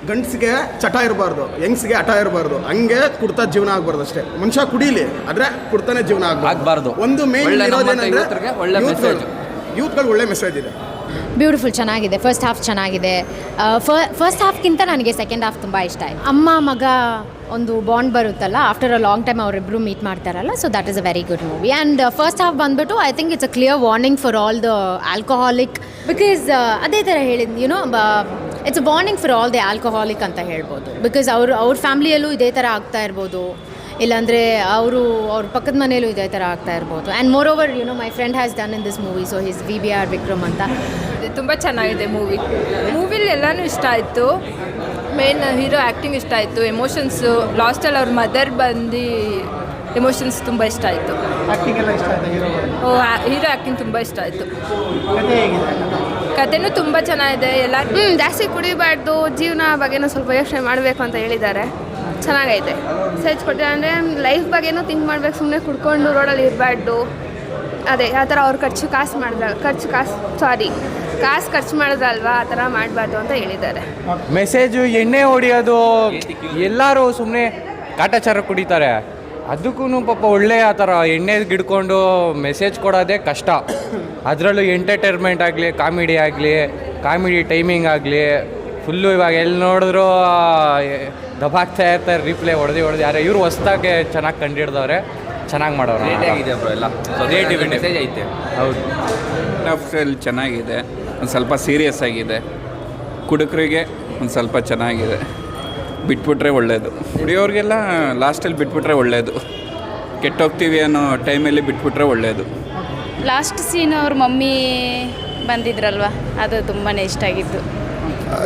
ಗಂಡಸಿಗೆ ಚಟ ಇರಬಾರ್ದು, ಹೆಂಗ್ಸಿಗೆ ಹಠ ಇರಬಾರ್ದು, ಹಂಗೆ ಕುಡ್ತಾ ಜೀವನ ಆಗ್ಬಾರ್ದು ಅಷ್ಟೇ. ಮನುಷ್ಯ ಕುಡೀಲಿ ಆದರೆ ಕುಡ್ತಾನೆ ಜೀವನ ಆಗಬಾರ್ದು. ಒಂದು ಮೇನ್ ಇರೋದೇನಂದ್ರೆ ಯೂತ್ಗಳು ಒಳ್ಳೆ ಮೆಸೇಜ್ ಇದೆ. ಬ್ಯೂಟಿಫುಲ್, ಚೆನ್ನಾಗಿದೆ. ಫಸ್ಟ್ ಹಾಫ್ ಚೆನ್ನಾಗಿದೆ. ಫಸ್ಟ್ ಹಾಫ್ಗಿಂತ ನನಗೆ ಸೆಕೆಂಡ್ ಹಾಫ್ ತುಂಬ ಇಷ್ಟ ಆಯಿತು. ಅಮ್ಮ ಮಗ ಒಂದು ಬಾಂಡ್ ಬರುತ್ತಲ್ಲ, ಆಫ್ಟರ್ ಅ ಲಾಂಗ್ ಟೈಮ್ ಅವರಿಬ್ಬರು ಮೀಟ್ ಮಾಡ್ತಾರಲ್ಲ, so that is a very good movie. And first half ಬಂದುಬಿಟ್ಟು I think it's a clear warning for all the alcoholic, because ಅದೇ ಥರ ಹೇಳಿದ್ದು you know it's a warning for all the alcoholic ಅಂತ ಹೇಳ್ಬೋದು. Because ಅವ್ರ ಫ್ಯಾಮ್ಲಿಯಲ್ಲೂ ಇದೇ ಥರ ಆಗ್ತಾ ಇರ್ಬೋದು, ಇಲ್ಲಾಂದರೆ ಅವ್ರ ಪಕ್ಕದ ಮನೆಯಲ್ಲೂ ಇದೇ ಥರ ಆಗ್ತಾ ಇರ್ಬೋದು. And more over my friend has done in this movie, so his VBR Vikram ಅಂತ. ತುಂಬ ಚೆನ್ನಾಗಿದೆ ಮೂವಿಲಿ ಎಲ್ಲನೂ ಇಷ್ಟ ಆಯಿತು. ಮೇನ್ ಹೀರೋ ಆ್ಯಕ್ಟಿಂಗ್ ಇಷ್ಟ ಆಯಿತು, ಎಮೋಷನ್ಸು ಲಾಸ್ಟಲ್ಲಿ ಅವ್ರ ಮದರ್ ಬಂದು ಎಮೋಷನ್ಸ್ ತುಂಬ ಇಷ್ಟ ಆಯಿತು. ಹೀರೋ ಆ್ಯಕ್ಟಿಂಗ್ ತುಂಬ ಇಷ್ಟ ಆಯಿತು. ಕಥೆನೂ ತುಂಬ ಚೆನ್ನಾಗಿದೆ. ಎಲ್ಲರೂ ಜಾಸ್ತಿ ಕುಡಿಬಾರ್ದು, ಜೀವನ ಬಗ್ಗೆನೂ ಸ್ವಲ್ಪ ಯೋಚನೆ ಮಾಡಬೇಕು ಅಂತ ಹೇಳಿದ್ದಾರೆ. ಚೆನ್ನಾಗೈತೆ ಮೆಸೇಜ್ ಕೊಟ್ಟಿದ್ದಾರೆ. ಅಂದರೆ ಲೈಫ್ ಬಗ್ಗೆನೂ ಥಿಂಕ್ ಮಾಡಬೇಕು, ಸುಮ್ಮನೆ ಕುಡ್ಕೊಂಡು ರೋಡಲ್ಲಿ ಇರಬಾರ್ದು. ಅದೇ ಆ ಥರ ಅವ್ರು ಕಾಸು ಖರ್ಚು ಮಾಡಿದ್ರಲ್ವಾ, ಆ ಥರ ಮಾಡಬಾರ್ದು ಅಂತ ಹೇಳಿದ್ದಾರೆ. ಮೆಸೇಜು ಎಣ್ಣೆ ಹೊಡಿಯೋದು, ಎಲ್ಲರೂ ಸುಮ್ಮನೆ ಕಾಟಾಚಾರ ಕುಡಿತಾರೆ, ಅದಕ್ಕೂ ಪಾಪ ಒಳ್ಳೆ ಆ ಥರ ಎಣ್ಣೆ ಗಿಡ್ಕೊಂಡು ಮೆಸೇಜ್ ಕೊಡೋದೇ ಕಷ್ಟ. ಅದರಲ್ಲೂ ಎಂಟರ್ಟೈನ್ಮೆಂಟ್ ಆಗಲಿ, ಕಾಮಿಡಿ ಟೈಮಿಂಗ್ ಆಗಲಿ, ಫುಲ್ಲು ಇವಾಗ ಎಲ್ಲಿ ನೋಡಿದ್ರು ದಬಾಗ್ತಾ ಇರ್ತಾರೆ, ರೀಪ್ಲೇ ಹೊಡೆದು ಯಾರು ಇವರು ಹೊಸ್ದಾಗೆ ಚೆನ್ನಾಗಿ ಕಂಡಿಡ್ದವ್ರೆ, ಚೆನ್ನಾಗಿ ಮಾಡೋರು. ಆಗಿದೆ ಬ್ರೋ, ಎಲ್ಲ ಮೆಸೇಜ್ ಐತೆ. ಹೌದು, ಸ್ಟೈಲ್ ಚೆನ್ನಾಗಿದೆ, ಒಂದು ಸ್ವಲ್ಪ ಸೀರಿಯಸ್ ಆಗಿದೆ. ಕುಡುಕರಿಗೆ ಒಂದು ಸ್ವಲ್ಪ ಚೆನ್ನಾಗಿದೆ, ಬಿಟ್ಬಿಟ್ರೆ ಒಳ್ಳೆಯದು. ಕುಡಿಯೋರಿಗೆಲ್ಲ ಲಾಸ್ಟಲ್ಲಿ ಬಿಟ್ಬಿಟ್ರೆ ಒಳ್ಳೆಯದು. ಕೆಟ್ಟೋಗ್ತೀವಿ ಅನ್ನೋ ಟೈಮಲ್ಲಿ ಬಿಟ್ಬಿಟ್ರೆ ಒಳ್ಳೆಯದು. ಲಾಸ್ಟ್ ಸೀನ್ ಅವ್ರ ಮಮ್ಮಿ ಬಂದಿದ್ರಲ್ವ, ಅದು ತುಂಬಾ ಇಷ್ಟ ಆಗಿತ್ತು.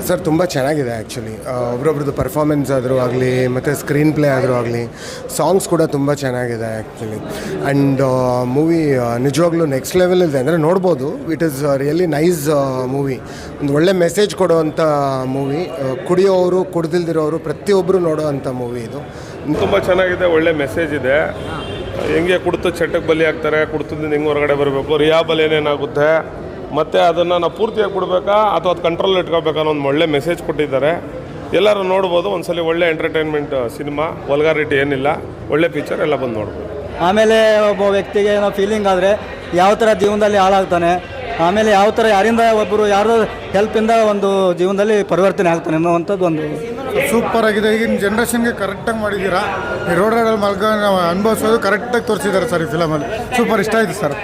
ಸರ್ ತುಂಬ ಚೆನ್ನಾಗಿದೆ ಆ್ಯಕ್ಚುಲಿ. ಒಬ್ರೊಬ್ರದ್ದು ಪರ್ಫಾರ್ಮೆನ್ಸ್ ಆದರೂ ಆಗಲಿ, ಮತ್ತು ಸ್ಕ್ರೀನ್ ಪ್ಲೇ ಆದರೂ ಆಗಲಿ, ಸಾಂಗ್ಸ್ ಕೂಡ ತುಂಬ ಚೆನ್ನಾಗಿದೆ ಆ್ಯಕ್ಚುಲಿ. ಆ್ಯಂಡ್ ಮೂವಿ ನಿಜವಾಗ್ಲೂ ನೆಕ್ಸ್ಟ್ ಲೆವೆಲ್ ಇದೆ, ಅಂದರೆ ನೋಡ್ಬೋದು. It is really nice movie. ಒಂದು ಒಳ್ಳೆ ಮೆಸೇಜ್ ಕೊಡುವಂಥ ಮೂವಿ. ಕುಡಿಯೋರು, ಕುಡ್ದಿಲ್ದಿರೋರು ಪ್ರತಿಯೊಬ್ಬರು ನೋಡೋ ಅಂಥ ಮೂವಿ ಇದು. ತುಂಬ ಚೆನ್ನಾಗಿದೆ, ಒಳ್ಳೆ ಮೆಸೇಜ್ ಇದೆ. ಹೆಂಗೆ ಕುಡ್ತು ಚಟಕ್ಕೆ ಬಲಿ ಆಗ್ತಾರೆ, ಕುಡ್ತದಿಂದ ಹೆಂಗೆ ಹೊರಗಡೆ ಬರಬೇಕು, ರಿಯಾಬಲ್ ಏನೇನಾಗುತ್ತೆ, ಮತ್ತು ಅದನ್ನು ನಾವು ಪೂರ್ತಿಯಾಗಿ ಬಿಡಬೇಕಾ ಅಥವಾ ಅದು ಕಂಟ್ರೋಲ್ ಇಟ್ಕೋಬೇಕಾ ಅನ್ನೋ ಒಂದು ಒಳ್ಳೆ ಮೆಸೇಜ್ ಕೊಟ್ಟಿದ್ದಾರೆ. ಎಲ್ಲರೂ ನೋಡ್ಬೋದು. ಒಂದ್ಸಲ ಒಳ್ಳೆ ಎಂಟರ್ಟೈನ್ಮೆಂಟ್ ಸಿನಿಮಾ, ವಲ್ಗಾರಿಟಿ ಏನಿಲ್ಲ, ಒಳ್ಳೆ ಪಿಕ್ಚರ್, ಎಲ್ಲ ಬಂದು ನೋಡ್ಬೋದು. ಆಮೇಲೆ ಒಬ್ಬ ವ್ಯಕ್ತಿಗೆ ಏನೋ ಫೀಲಿಂಗ್ ಆದರೆ ಯಾವ ಥರ ಜೀವನದಲ್ಲಿ ಹಾಳಾಗ್ತಾನೆ, ಆಮೇಲೆ ಯಾವ ಥರ ಯಾರಿಂದ ಒಬ್ಬರು ಯಾರೋ ಹೆಲ್ಪಿಂದ ಒಂದು ಜೀವನದಲ್ಲಿ ಪರಿವರ್ತನೆ ಆಗ್ತಾನೆ ಅನ್ನೋವಂಥದ್ದು ಒಂದು ಸೂಪರ್ ಆಗಿದೆ. ಈಗಿನ ಜನ್ರೇಷನ್ಗೆ ಕರೆಕ್ಟಾಗಿ ಮಾಡಿದ್ದೀರಾ. ಈ ರೋಡಲ್ಲಿ ಮಲ್ಗ ನಾವು ಅನುಭವಿಸೋದು ಕರೆಕ್ಟಾಗಿ ತೋರಿಸಿದ್ದಾರೆ ಸರ್ ಈ ಫಿಲಮಲ್ಲಿ. ಸೂಪರ್ ಇಷ್ಟ ಆಯಿತು ಸರ್.